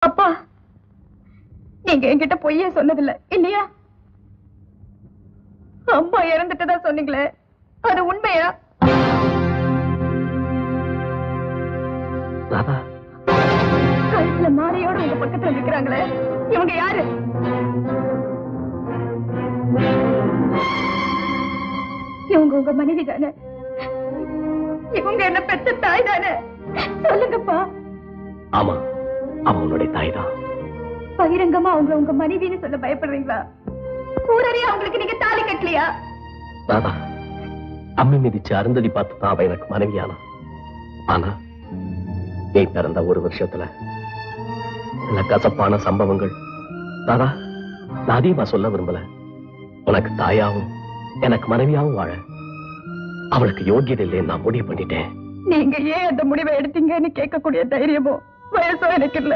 அப்பா, நீங்க என்கிட்ட பொய்யே சொன்னதில்லை இல்லையா? அம்மா இறந்துட்டதா சொன்னீங்களே, அது உண்மையா? கழுத்துல மாலையோட உங்க பக்கத்துல நிக்கிறாங்களே, இவங்க யாரு? இவங்க உங்க மனைவி தானே? இவங்க என்ன பெத்த தாய் தானே? சொல்லுங்கப்பா. ஆமா, அவனுடைய தாய் தான். பகிரங்கமா அவங்க உங்க மனைவின்னு சொல்ல பயப்படுறீங்களா? ஊரறியா அவங்களுக்கு நீங்க தாலி கட்டலையா? தாதா, அம்மி மிதிச்சு அருந்ததி பார்த்து தான் அவ எனக்கு மனைவியானா. ஆனா நீ பிறந்த ஒரு வருஷத்துல சில கசப்பான சம்பவங்கள். தாதா, நான் அதிகமா சொல்ல விரும்பல. உனக்கு தாயாவும் எனக்கு மனைவியாவும் வாழ அவளுக்கு யோகியதை இல்லைன்னு நான் முடிவு பண்ணிட்டேன். நீங்க ஏன் அந்த முடிவை எடுத்தீங்கன்னு கேட்கக்கூடிய தைரியமோ வயசோ எனக்கு இல்ல.